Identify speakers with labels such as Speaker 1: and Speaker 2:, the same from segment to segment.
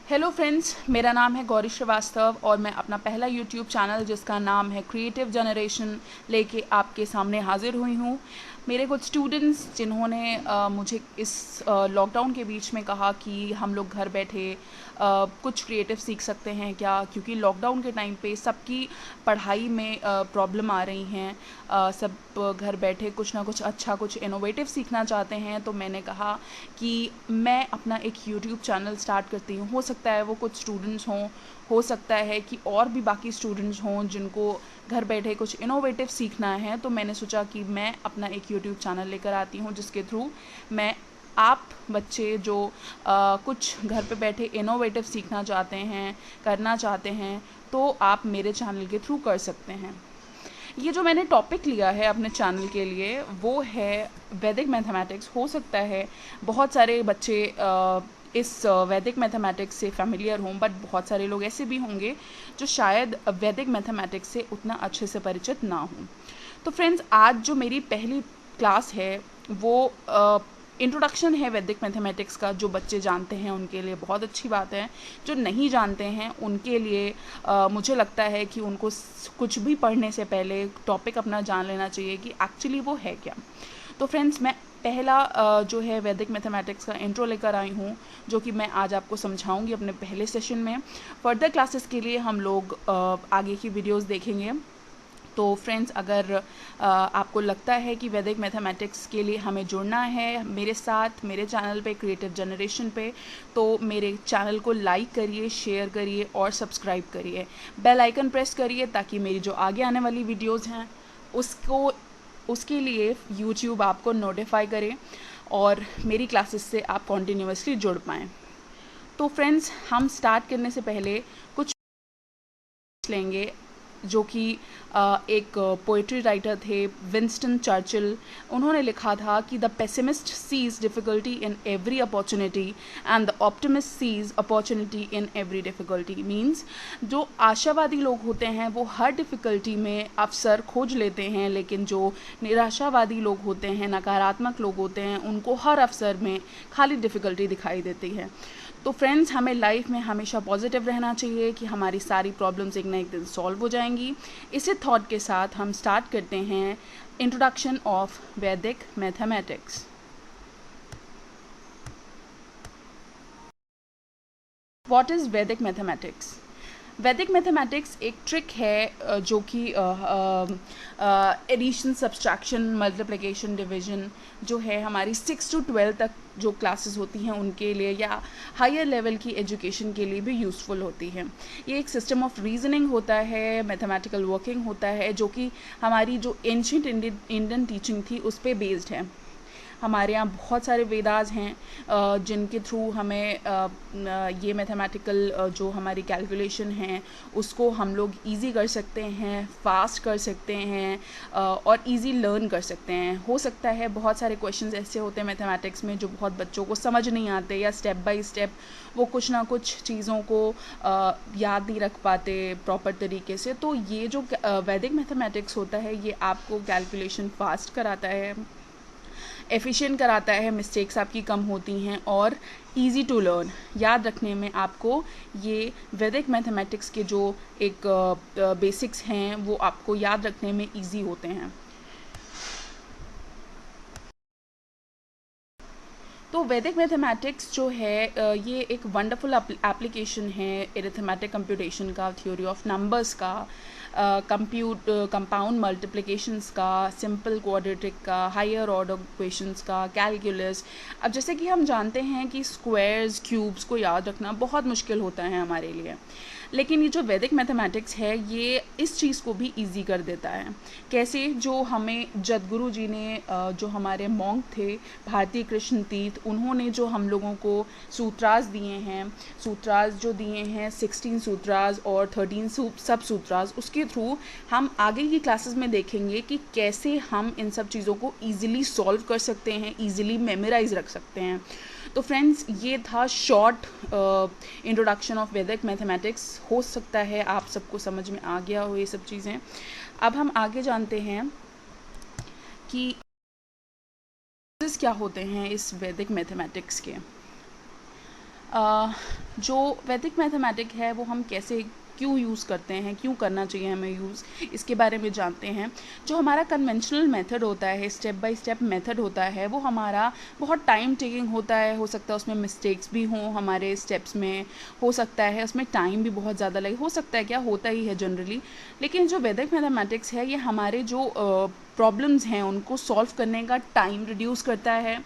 Speaker 1: Hello friends, मेरा नाम है गौरी श्रीवास्तव और मैं अपना पहला यूट्यूब चैनल जिसका नाम है क्रिएटिव जनरेशन लेके आपके सामने हाजिर हुई हूँ। मेरे कुछ स्टूडेंट्स जिन्होंने मुझे इस लॉकडाउन के बीच में कहा कि हम लोग घर बैठे कुछ क्रिएटिव सीख सकते हैं क्या, क्योंकि लॉकडाउन के टाइम पे सबकी पढ़ाई में प्रॉब्लम आ रही हैं। सब घर बैठे कुछ ना कुछ अच्छा, कुछ इनोवेटिव सीखना चाहते हैं। तो मैंने कहा कि मैं अपना एक यूट्यूब चैनल स्टार्ट करती हूँ। हो सकता है वो कुछ स्टूडेंट्स हों, हो सकता है कि और भी बाकी स्टूडेंट्स हों जिनको घर बैठे कुछ इनोवेटिव सीखना है। तो मैंने सोचा कि मैं अपना एक यूट्यूब चैनल लेकर आती हूँ जिसके थ्रू मैं आप बच्चे जो कुछ घर पे बैठे इनोवेटिव सीखना चाहते हैं, करना चाहते हैं, तो आप मेरे चैनल के थ्रू कर सकते हैं। ये जो मैंने टॉपिक लिया है अपने चैनल के लिए वो है वैदिक मैथमेटिक्स। हो सकता है बहुत सारे बच्चे इस वैदिक मैथमेटिक्स से फेमिलियर हों, बट बहुत सारे लोग ऐसे भी होंगे जो शायद वैदिक मैथमेटिक्स से उतना अच्छे से परिचित ना हों। तो फ्रेंड्स, आज जो मेरी पहली क्लास है वो इंट्रोडक्शन है वैदिक मैथमेटिक्स का। जो बच्चे जानते हैं उनके लिए बहुत अच्छी बात है, जो नहीं जानते हैं उनके लिए मुझे लगता है कि उनको कुछ भी पढ़ने से पहले टॉपिक अपना जान लेना चाहिए कि एक्चुअली वो है क्या। तो फ्रेंड्स, मैं पहला जो है वैदिक मैथमेटिक्स का इंट्रो लेकर आई हूँ, जो कि मैं आज आपको समझाऊंगी अपने पहले सेशन में। फर्दर क्लासेस के लिए हम लोग आगे की वीडियोस देखेंगे। तो फ्रेंड्स, अगर आपको लगता है कि वैदिक मैथमेटिक्स के लिए हमें जुड़ना है मेरे साथ, मेरे चैनल पे क्रिएटिव जनरेशन पे, तो मेरे चैनल को लाइक करिए, शेयर करिए और सब्सक्राइब करिए। बेल आइकन प्रेस करिए ताकि मेरी जो आगे आने वाली वीडियोस हैं उसके लिए यूट्यूब आपको नोटिफाई करे और मेरी क्लासेस से आप कॉन्टीन्यूसली जुड़ पाएँ। तो फ्रेंड्स, हम स्टार्ट करने से पहले कुछ लेंगे जो कि एक पोइट्री राइटर थे, विंस्टन चर्चिल। उन्होंने लिखा था कि the pessimist sees difficulty in every opportunity and the optimist sees opportunity in every difficulty. Means जो आशावादी लोग होते हैं वो हर डिफ़िकल्टी में अवसर खोज लेते हैं, लेकिन जो निराशावादी लोग होते हैं, नकारात्मक लोग होते हैं, उनको हर अवसर में खाली डिफ़िकल्टी दिखाई देती है। तो फ्रेंड्स, हमें लाइफ में हमेशा पॉजिटिव रहना चाहिए कि हमारी सारी प्रॉब्लम्स एक ना एक दिन सॉल्व हो जाएंगी। इसी थॉट के साथ हम स्टार्ट करते हैं इंट्रोडक्शन ऑफ वैदिक मैथमेटिक्स। व्हाट इज़ वैदिक मैथमेटिक्स? वैदिक मैथमेटिक्स एक ट्रिक है जो कि एडिशन, सब्सट्रैक्शन, मल्टीप्लिकेशन, डिवीजन जो है हमारी 6 to 12 तक जो क्लासेस होती हैं उनके लिए या हायर लेवल की एजुकेशन के लिए भी यूज़फुल होती है। ये एक सिस्टम ऑफ रीजनिंग होता है, मैथमेटिकल वर्किंग होता है, जो कि हमारी जो एंशिएंट इंडियन टीचिंग थी उस पर बेस्ड है। हमारे यहाँ बहुत सारे वेदास हैं जिनके थ्रू हमें ये मैथमेटिकल जो हमारी कैलकुलेशन है उसको हम लोग इजी कर सकते हैं, फास्ट कर सकते हैं और इजी लर्न कर सकते हैं। हो सकता है बहुत सारे क्वेश्चंस ऐसे होते हैं मैथमेटिक्स में जो बहुत बच्चों को समझ नहीं आते, या स्टेप बाय स्टेप वो कुछ ना कुछ चीज़ों को याद नहीं रख पाते प्रॉपर तरीके से। तो ये जो वैदिक मैथमेटिक्स होता है ये आपको कैलकुलेशन फास्ट कराता है, एफिशिएंट कराता है, मिस्टेक्स आपकी कम होती हैं और इजी टू लर्न। याद रखने में आपको ये वैदिक मैथमेटिक्स के जो एक बेसिक्स हैं वो आपको याद रखने में इजी होते हैं। तो वैदिक मैथमेटिक्स जो है ये एक वंडरफुल एप्लीकेशन है एरिथमेटिक कंप्यूटेशन का, थ्योरी ऑफ नंबर्स का, कंपाउंड मल्टीप्लिकेशंस का, सिंपल क्वाड्रेटिक का, हायर ऑर्डर इक्वेशंस का, कैलकुलस। अब जैसे कि हम जानते हैं कि स्क्वायर्स, क्यूब्स को याद रखना बहुत मुश्किल होता है हमारे लिए, लेकिन ये जो वैदिक मैथमेटिक्स है ये इस चीज़ को भी इजी कर देता है। कैसे? जो हमें जदगुरु जी ने जो हमारे मॉन्क थे भारती कृष्ण तीर्थ, उन्होंने जो हम लोगों को सूत्रास दिए हैं, सूत्रास जो दिए हैं 16 सूत्रास और 13 सब सूत्रास, उसके थ्रू हम आगे की क्लासेस में देखेंगे कि कैसे हम इन सब चीज़ों को ईजिली सॉल्व कर सकते हैं, ईजिली मेमोराइज रख सकते हैं। तो फ्रेंड्स, ये था शॉर्ट इंट्रोडक्शन ऑफ वैदिक मैथमेटिक्स। हो सकता है आप सबको समझ में आ गया हो ये सब चीज़ें। अब हम आगे जानते हैं कि क्या होते हैं इस वैदिक मैथमेटिक्स के। जो वैदिक मैथमेटिक है वो हम कैसे क्यों यूज़ करते हैं, क्यों करना चाहिए हमें यूज़, इसके बारे में जानते हैं। जो हमारा कन्वेंशनल मेथड होता है, स्टेप बाय स्टेप मेथड होता है, वो हमारा बहुत टाइम टेकिंग होता है। हो सकता है उसमें मिस्टेक्स भी हों हमारे स्टेप्स में, हो सकता है उसमें टाइम भी बहुत ज़्यादा लगे, हो सकता है, क्या होता ही है जनरली। लेकिन जो वैदिक मैथमेटिक्स है ये हमारे जो प्रॉब्लम्स हैं उनको सॉल्व करने का टाइम रिड्यूस करता है।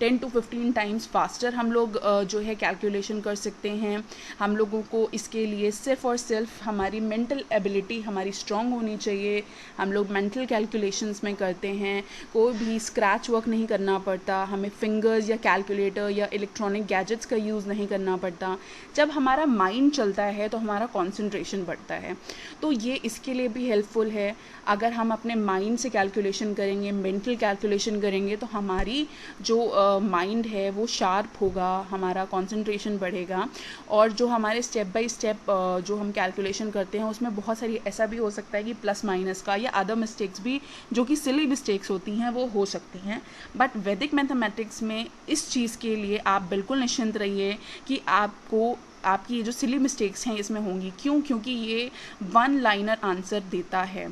Speaker 1: 10 to 15 टाइम्स फास्टर हम लोग जो है कैलकुलेशन कर सकते हैं। हम लोगों को इसके लिए सिर्फ और सिर्फ हमारी मेंटल एबिलिटी हमारी स्ट्रांग होनी चाहिए। हम लोग मेंटल कैलकुलेशंस में करते हैं, कोई भी स्क्रैच वर्क नहीं करना पड़ता, हमें फिंगर्स या कैलकुलेटर या इलेक्ट्रॉनिक गैजेट्स का यूज़ नहीं करना पड़ता। जब हमारा माइंड चलता है तो हमारा कॉन्सेंट्रेशन बढ़ता है, तो ये इसके लिए भी हेल्पफुल है। अगर हम अपने माइंड से कैलकुलेशन करेंगे, मेंटल कैलकुलेशन करेंगे, तो हमारी जो माइंड है वो शार्प होगा, हमारा कंसंट्रेशन बढ़ेगा। और जो हमारे स्टेप बाय स्टेप जो हम कैलकुलेशन करते हैं उसमें बहुत सारी ऐसा भी हो सकता है कि प्लस माइनस का या अदर मिस्टेक्स भी, जो कि सिली मिस्टेक्स होती हैं, वो हो सकती हैं। बट वैदिक मैथमेटिक्स में इस चीज़ के लिए आप बिल्कुल निश्चिंत रहिए कि आपकी ये जो सिली मिस्टेक्स हैं इसमें होंगी। क्यों? क्योंकि ये वन लाइनर आंसर देता है,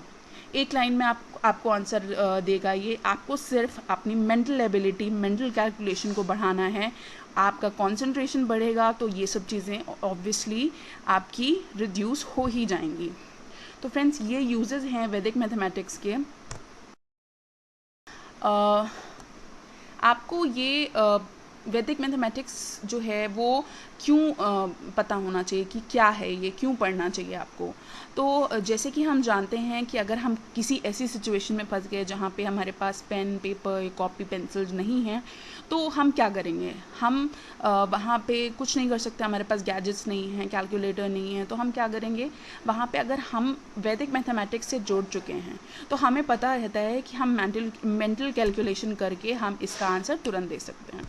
Speaker 1: एक लाइन में आपको आंसर देगा। ये आपको सिर्फ अपनी मेंटल एबिलिटी, मेंटल कैलकुलेशन को बढ़ाना है। आपका कंसंट्रेशन बढ़ेगा तो ये सब चीज़ें ऑब्वियसली आपकी रिड्यूस हो ही जाएंगी। तो फ्रेंड्स, ये यूजेस हैं वैदिक मैथमेटिक्स के। आपको ये वैदिक मैथमेटिक्स जो है वो क्यों पता होना चाहिए कि क्या है ये, क्यों पढ़ना चाहिए आपको। तो जैसे कि हम जानते हैं कि अगर हम किसी ऐसी सिचुएशन में फंस गए जहाँ पे हमारे पास पेन, पेपर, कॉपी, पेंसिल्स नहीं हैं, तो हम क्या करेंगे? हम वहाँ पे कुछ नहीं कर सकते, हमारे पास गैजेट्स नहीं हैं, कैलकुलेटर नहीं है, तो हम क्या करेंगे? वहाँ पे अगर हम वैदिक मैथमेटिक्स से जुड़ चुके हैं तो हमें पता रहता है कि हम मेंटल कैलकुलेशन करके हम इसका आंसर तुरंत दे सकते हैं।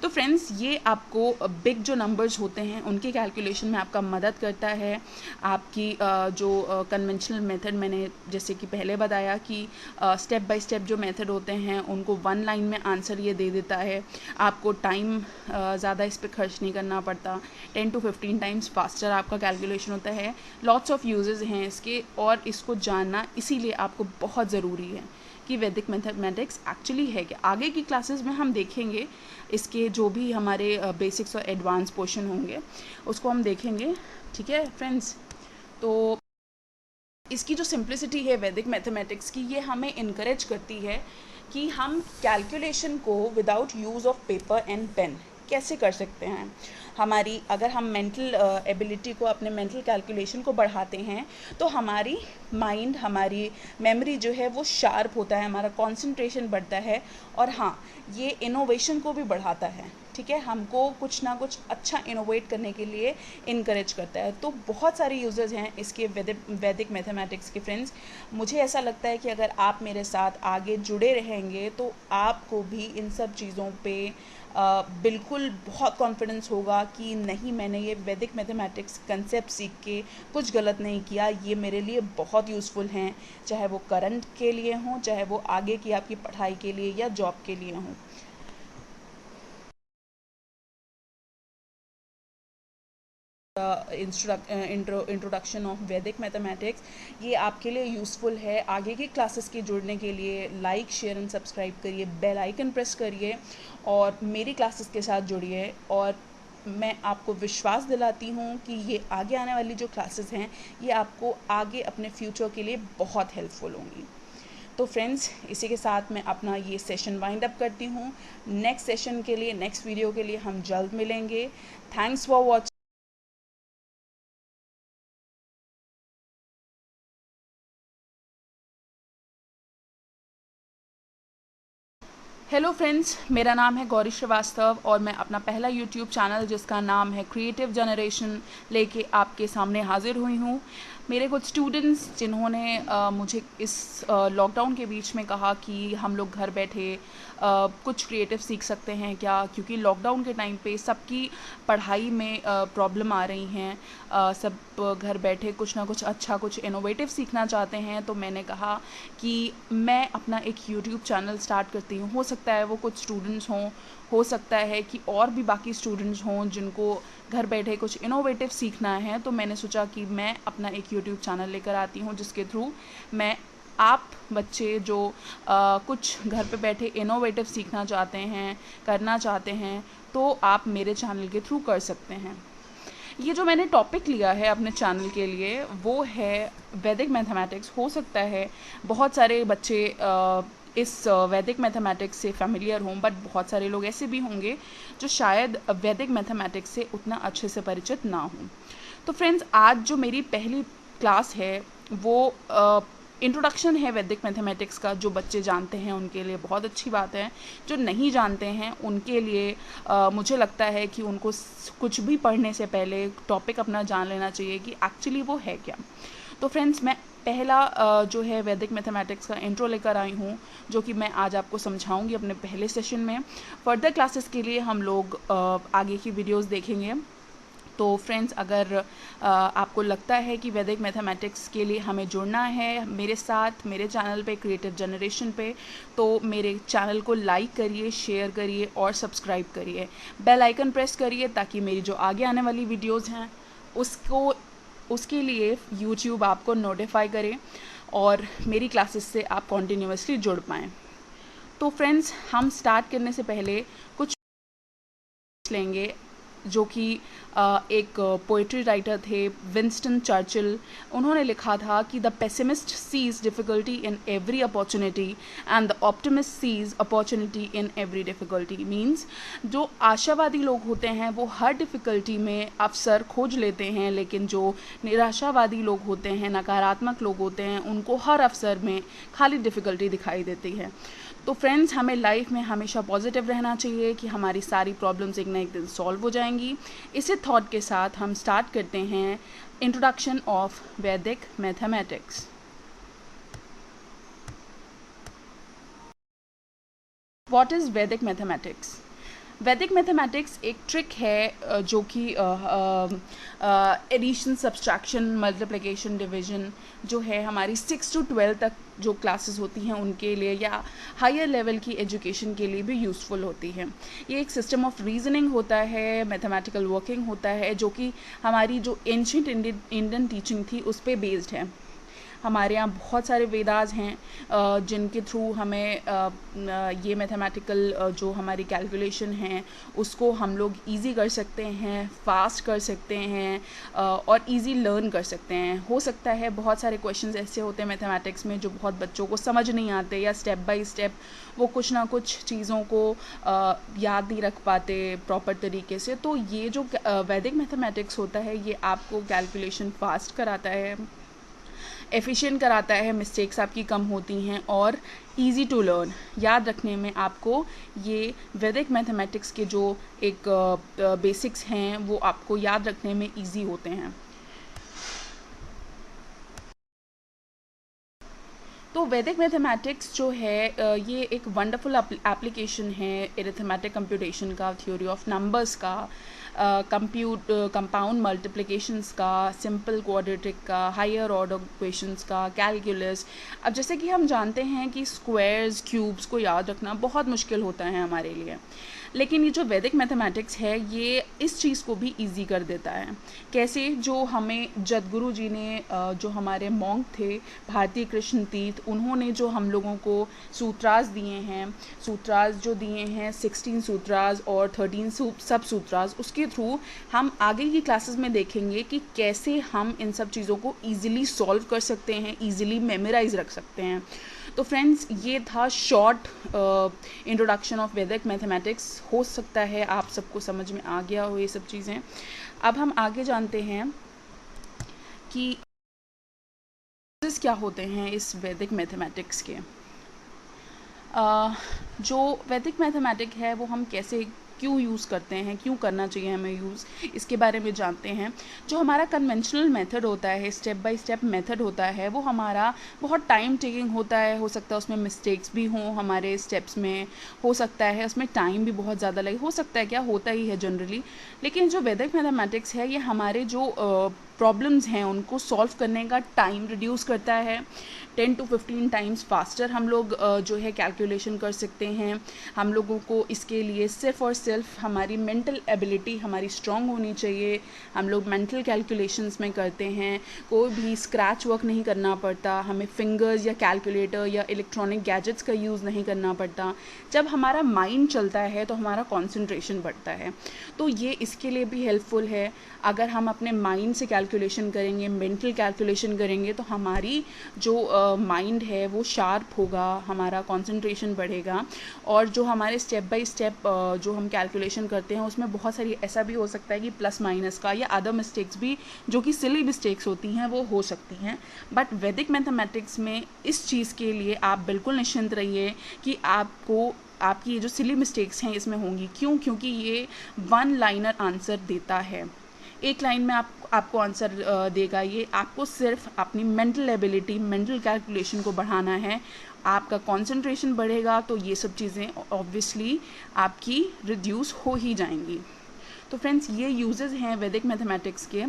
Speaker 1: तो फ्रेंड्स, ये आपको बिग जो नंबर्स होते हैं उनके कैलकुलेशन में आपका मदद करता है। आपकी जो कन्वेंशनल मेथड मैंने जैसे कि पहले बताया कि स्टेप बाय स्टेप जो मेथड होते हैं उनको वन लाइन में आंसर ये दे देता है। आपको टाइम ज़्यादा इस पर खर्च नहीं करना पड़ता। 10 to 15 टाइम्स फास्टर आपका कैलकुलेशन होता है। लॉट्स ऑफ यूजेस हैं इसके, और इसको जानना इसीलिए आपको बहुत ज़रूरी है कि वैदिक मैथमेटिक्स एक्चुअली है क्या। आगे की क्लासेस में हम देखेंगे इसके जो भी हमारे बेसिक्स और एडवांस पोर्शन होंगे उसको हम देखेंगे। ठीक है फ्रेंड्स, तो इसकी जो सिंप्लिसिटी है वैदिक मैथमेटिक्स की, ये हमें इनकरेज करती है कि हम कैलकुलेशन को without use of paper and pen कैसे कर सकते हैं। हमारी अगर हम मेंटल एबिलिटी को, अपने मेंटल कैलकुलेशन को बढ़ाते हैं तो हमारी माइंड, हमारी मेमोरी जो है वो शार्प होता है, हमारा कंसंट्रेशन बढ़ता है, और हाँ, ये इनोवेशन को भी बढ़ाता है। ठीक है, हमको कुछ ना कुछ अच्छा इनोवेट करने के लिए इनकरेज करता है। तो बहुत सारे यूजर्स हैं इसके वैदिक मैथमेटिक्स के फ्रेंड्स। मुझे ऐसा लगता है कि अगर आप मेरे साथ आगे जुड़े रहेंगे तो आपको भी इन सब चीज़ों पे बिल्कुल बहुत कॉन्फिडेंस होगा कि नहीं, मैंने ये वैदिक मैथमेटिक्स कंसेप्ट सीख के कुछ गलत नहीं किया, ये मेरे लिए बहुत यूज़फुल हैं, चाहे वो करंट के लिए हों, चाहे वो आगे की आपकी पढ़ाई के लिए या जॉब के लिए हों। इंट्रोडक्शन ऑफ वैदिक मैथमेटिक्स, ये आपके लिए यूज़फुल है। आगे की क्लासेस के जुड़ने के लिए लाइक, शेयर एंड सब्सक्राइब करिए, बेल आइकन प्रेस करिए और मेरी क्लासेस के साथ जुड़िए। और मैं आपको विश्वास दिलाती हूँ कि ये आगे आने वाली जो क्लासेस हैं ये आपको आगे अपने फ्यूचर के लिए बहुत हेल्पफुल होंगी। तो फ्रेंड्स, इसी के साथ मैं अपना ये सेशन वाइंड अप करती हूँ। नेक्स्ट सेशन के लिए, नेक्स्ट वीडियो के लिए हम जल्द मिलेंगे। Thanks for watching. Hello friends, मेरा नाम है गौरी श्रीवास्तव और मैं अपना पहला यूट्यूब चैनल जिसका नाम है क्रिएटिव जनरेशन लेके आपके सामने हाजिर हुई हूँ। मेरे कुछ स्टूडेंट्स जिन्होंने मुझे इस लॉकडाउन के बीच में कहा कि हम लोग घर बैठे कुछ क्रिएटिव सीख सकते हैं क्या, क्योंकि लॉकडाउन के टाइम पे सबकी पढ़ाई में प्रॉब्लम आ रही हैं, सब घर बैठे कुछ ना कुछ अच्छा, कुछ इनोवेटिव सीखना चाहते हैं। तो मैंने कहा कि मैं अपना एक यूट्यूब चैनल स्टार्ट करती हूँ, हो सकता है वो कुछ स्टूडेंट्स हों हो सकता है कि और भी बाकी स्टूडेंट्स हों जिनको घर बैठे कुछ इनोवेटिव सीखना है, तो मैंने सोचा कि मैं अपना एक यूट्यूब चैनल लेकर आती हूँ जिसके थ्रू मैं आप बच्चे जो कुछ घर पे बैठे इनोवेटिव सीखना चाहते हैं, करना चाहते हैं, तो आप मेरे चैनल के थ्रू कर सकते हैं। ये जो मैंने टॉपिक लिया है अपने चैनल के लिए वो है वैदिक मैथमेटिक्स। हो सकता है बहुत सारे बच्चे इस वैदिक मैथमेटिक्स से फेमिलियर हों, बट बहुत सारे लोग ऐसे भी होंगे जो शायद वैदिक मैथमेटिक्स से उतना अच्छे से परिचित ना हों। तो फ्रेंड्स, आज जो मेरी पहली क्लास है वो इंट्रोडक्शन है वैदिक मैथमेटिक्स का। जो बच्चे जानते हैं उनके लिए बहुत अच्छी बात है, जो नहीं जानते हैं उनके लिए मुझे लगता है कि उनको कुछ भी पढ़ने से पहले टॉपिक अपना जान लेना चाहिए कि एक्चुअली वो है क्या। तो फ्रेंड्स, मैं पहला जो है वैदिक मैथमेटिक्स का इंट्रो लेकर आई हूँ, जो कि मैं आज आपको समझाऊंगी अपने पहले सेशन में। फर्दर क्लासेस के लिए हम लोग आगे की वीडियोस देखेंगे। तो फ्रेंड्स, अगर आपको लगता है कि वैदिक मैथमेटिक्स के लिए हमें जुड़ना है मेरे साथ, मेरे चैनल पे क्रिएटिव जनरेशन पे, तो मेरे चैनल को लाइक करिए, शेयर करिए और सब्सक्राइब करिए। बेल आइकन प्रेस करिए ताकि मेरी जो आगे आने वाली वीडियोज़ हैं उसके लिए यूट्यूब आपको नोटिफाई करे और मेरी क्लासेस से आप कॉन्टीन्यूसली जुड़ पाएँ। तो फ्रेंड्स, हम स्टार्ट करने से पहले कुछ लेंगे जो कि एक पोइट्री राइटर थे, विंस्टन चर्चिल। उन्होंने लिखा था कि the pessimist sees difficulty in every opportunity and the optimist sees opportunity in every difficulty. Means जो आशावादी लोग होते हैं वो हर डिफ़िकल्टी में अवसर खोज लेते हैं, लेकिन जो निराशावादी लोग होते हैं, नकारात्मक लोग होते हैं, उनको हर अवसर में खाली डिफ़िकल्टी दिखाई देती है। तो फ्रेंड्स, हमें लाइफ में हमेशा पॉजिटिव रहना चाहिए कि हमारी सारी प्रॉब्लम्स एक ना एक दिन सॉल्व हो जाएंगी। इसी थॉट के साथ हम स्टार्ट करते हैं इंट्रोडक्शन ऑफ वैदिक मैथमेटिक्स। व्हाट इज़ वैदिक मैथमेटिक्स? वैदिक मैथमेटिक्स एक ट्रिक है जो कि एडिशन, सब्सट्रैक्शन, मल्टीप्लिकेशन, डिवीजन जो है हमारी 6 to 12 तक जो क्लासेस होती हैं उनके लिए या हायर लेवल की एजुकेशन के लिए भी यूज़फुल होती है। ये एक सिस्टम ऑफ रीजनिंग होता है, मैथमेटिकल वर्किंग होता है, जो कि हमारी जो एंशिएंट इंडियन टीचिंग थी उस पर बेस्ड है। हमारे यहाँ बहुत सारे वेदास हैं जिनके थ्रू हमें ये मैथमेटिकल जो हमारी कैलकुलेशन है उसको हम लोग इजी कर सकते हैं, फास्ट कर सकते हैं और इजी लर्न कर सकते हैं। हो सकता है बहुत सारे क्वेश्चंस ऐसे होते हैं मैथमेटिक्स में जो बहुत बच्चों को समझ नहीं आते, या स्टेप बाय स्टेप वो कुछ ना कुछ चीज़ों को याद नहीं रख पाते प्रॉपर तरीके से। तो ये जो वैदिक मैथमेटिक्स होता है ये आपको कैलकुलेशन फास्ट कराता है, एफिशिएंट कराता है, मिस्टेक्स आपकी कम होती हैं और इजी टू लर्न, याद रखने में आपको ये वैदिक मैथमेटिक्स के जो एक बेसिक्स हैं वो आपको याद रखने में इजी होते हैं। तो वैदिक मैथमेटिक्स जो है ये एक वंडरफुल एप्लीकेशन है एरिथमेटिक कंप्यूटेशन का, थ्योरी ऑफ नंबर्स का, कंपाउंड मल्टीप्लिकेशंस का, सिंपल क्वाड्रेटिक का, हायर ऑर्डर इक्वेशंस का, कैलकुलस। अब जैसे कि हम जानते हैं कि स्क्वायर्स, क्यूब्स को याद रखना बहुत मुश्किल होता है हमारे लिए, लेकिन ये जो वैदिक मैथमेटिक्स है ये इस चीज़ को भी इजी कर देता है। कैसे? जो हमें जदगुरु जी ने जो हमारे मॉन्क थे भारतीय कृष्ण तीर्थ, उन्होंने जो हम लोगों को सूत्रास दिए हैं, सूत्रास जो दिए हैं 16 सूत्रास और 13 सब सूत्रास, उसके थ्रू हम आगे की क्लासेस में देखेंगे कि कैसे हम इन सब चीज़ों को ईजिली सॉल्व कर सकते हैं, ईजिली मेमोराइज रख सकते हैं। तो फ्रेंड्स, ये था शॉर्ट इंट्रोडक्शन ऑफ वैदिक मैथमेटिक्स। हो सकता है आप सबको समझ में आ गया हो ये सब चीज़ें। अब हम आगे जानते हैं कि क्या होते हैं इस वैदिक मैथमेटिक्स के। जो वैदिक मैथमेटिक है वो हम कैसे, क्यों यूज़ करते हैं, क्यों करना चाहिए हमें यूज़, इसके बारे में जानते हैं। जो हमारा कन्वेंशनल मेथड होता है, स्टेप बाय स्टेप मेथड होता है, वो हमारा बहुत टाइम टेकिंग होता है। हो सकता है उसमें मिस्टेक्स भी हों हमारे स्टेप्स में, हो सकता है उसमें टाइम भी बहुत ज़्यादा लगे, हो सकता है क्या, होता ही है जनरली। लेकिन जो वैदिक मैथमेटिक्स है ये हमारे जो प्रॉब्लम्स हैं उनको सॉल्व करने का टाइम रिड्यूस करता है। 10 to 15 टाइम्स फास्टर हम लोग जो है कैलकुलेशन कर सकते हैं। हम लोगों को इसके लिए सिर्फ और सिर्फ हमारी मेंटल एबिलिटी हमारी स्ट्रांग होनी चाहिए। हम लोग मेंटल कैलकुलेशंस में करते हैं, कोई भी स्क्रैच वर्क नहीं करना पड़ता, हमें फिंगर्स या कैलकुलेटर या इलेक्ट्रॉनिक गैजेट्स का यूज़ नहीं करना पड़ता। जब हमारा माइंड चलता है तो हमारा कंसंट्रेशन बढ़ता है, तो ये इसके लिए भी हेल्पफुल है। अगर हम अपने माइंड से कैलकुलेशन करेंगे, मेंटल कैलकुलेशन करेंगे, तो हमारी जो माइंड है वो शार्प होगा, हमारा कंसंट्रेशन बढ़ेगा। और जो हमारे स्टेप बाय स्टेप जो हम कैलकुलेशन करते हैं उसमें बहुत सारी ऐसा भी हो सकता है कि प्लस माइनस का या अदर मिस्टेक्स भी जो कि सिली मिस्टेक्स होती हैं वो हो सकती हैं। बट वैदिक मैथमेटिक्स में इस चीज़ के लिए आप बिल्कुल निश्चिंत रहिए कि आपकी ये जो सिली मिस्टेक्स हैं इसमें होंगी। क्यों? क्योंकि ये वन लाइनर आंसर देता है, एक लाइन में आपको आंसर देगा। ये आपको सिर्फ अपनी मेंटल एबिलिटी, मेंटल कैलकुलेशन को बढ़ाना है। आपका कंसंट्रेशन बढ़ेगा तो ये सब चीज़ें ऑब्वियसली आपकी रिड्यूस हो ही जाएंगी। तो फ्रेंड्स, ये यूजेस हैं वैदिक मैथमेटिक्स के।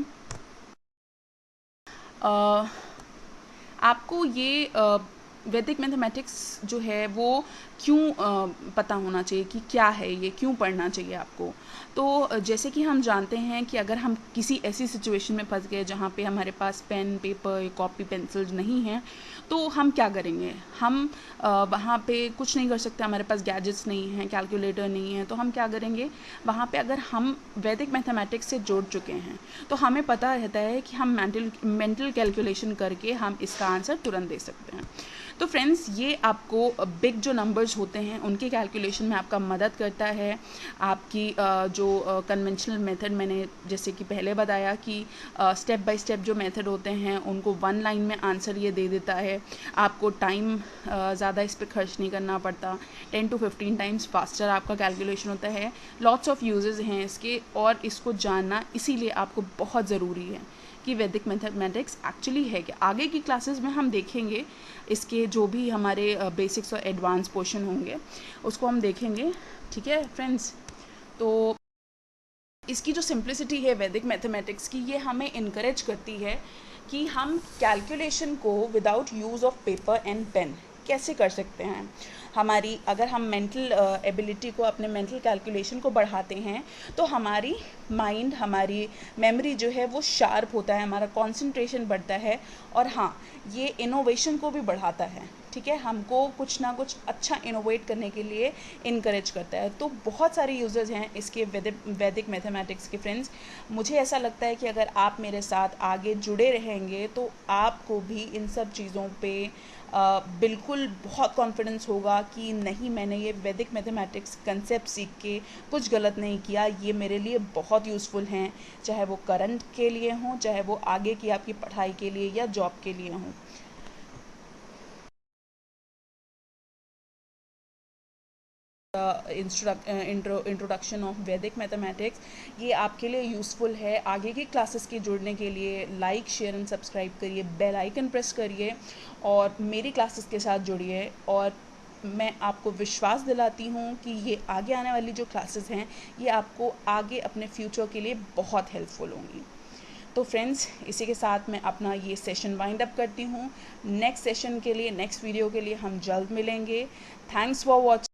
Speaker 1: आपको ये वैदिक मैथमेटिक्स जो है वो क्यों पता होना चाहिए कि क्या है ये, क्यों पढ़ना चाहिए आपको। तो जैसे कि हम जानते हैं कि अगर हम किसी ऐसी सिचुएशन में फंस गए जहाँ पे हमारे पास पेन, पेपर, कॉपी, पेंसिल्स नहीं हैं, तो हम क्या करेंगे? हम वहाँ पे कुछ नहीं कर सकते, हमारे पास गैजेट्स नहीं हैं, कैलकुलेटर नहीं है, तो हम क्या करेंगे? वहाँ पे अगर हम वैदिक मैथमेटिक्स से जुड़ चुके हैं तो हमें पता रहता है कि हम मेंटल कैलकुलेशन करके हम इसका आंसर तुरंत दे सकते हैं। तो फ्रेंड्स, ये आपको बिग जो नंबर्स होते हैं उनके कैलकुलेशन में आपका मदद करता है। आपकी जो कन्वेंशनल मेथड मैंने जैसे कि पहले बताया कि स्टेप बाय स्टेप जो मेथड होते हैं उनको वन लाइन में आंसर ये दे देता है। आपको टाइम ज़्यादा इस पर खर्च नहीं करना पड़ता। 10 to 15 टाइम्स फास्टर आपका कैलकुलेशन होता है। लॉट्स ऑफ यूजेस हैं इसके, और इसको जानना इसीलिए आपको बहुत ज़रूरी है कि वैदिक मैथमेटिक्स एक्चुअली है क्या। आगे की क्लासेस में हम देखेंगे इसके जो भी हमारे बेसिक्स और एडवांस पोर्शन होंगे उसको हम देखेंगे। ठीक है फ्रेंड्स, तो इसकी जो सिंप्लिसिटी है वैदिक मैथमेटिक्स की, ये हमें इनकरेज करती है कि हम कैलकुलेशन को without use of paper and pen कैसे कर सकते हैं। हमारी अगर हम मेंटल एबिलिटी को, अपने मेंटल कैलकुलेशन को बढ़ाते हैं तो हमारी माइंड, हमारी मेमोरी जो है वो शार्प होता है, हमारा कंसंट्रेशन बढ़ता है, और हाँ, ये इनोवेशन को भी बढ़ाता है। ठीक है, हमको कुछ ना कुछ अच्छा इनोवेट करने के लिए इनकरेज करता है। तो बहुत सारे यूजर्स हैं इसके वैदिक मैथमेटिक्स के फ्रेंड्स। मुझे ऐसा लगता है कि अगर आप मेरे साथ आगे जुड़े रहेंगे तो आपको भी इन सब चीज़ों पे बिल्कुल बहुत कॉन्फिडेंस होगा कि नहीं, मैंने ये वैदिक मैथमेटिक्स कंसेप्ट सीख के कुछ गलत नहीं किया, ये मेरे लिए बहुत यूज़फुल हैं, चाहे वो करंट के लिए हों, चाहे वो आगे की आपकी पढ़ाई के लिए या जॉब के लिए हों। इंट्रोडक्शन ऑफ वैदिक मैथमेटिक्स, ये आपके लिए यूज़फुल है। आगे की क्लासेस के जुड़ने के लिए लाइक, शेयर एंड सब्सक्राइब करिए, बेल आइकन प्रेस करिए और मेरी क्लासेस के साथ जुड़िए। और मैं आपको विश्वास दिलाती हूँ कि ये आगे आने वाली जो क्लासेस हैं ये आपको आगे अपने फ्यूचर के लिए बहुत हेल्पफुल होंगी। तो फ्रेंड्स, इसी के साथ मैं अपना ये सेशन वाइंड अप करती हूँ। नेक्स्ट सेशन के लिए, नेक्स्ट वीडियो के लिए हम जल्द मिलेंगे। Thanks for watching.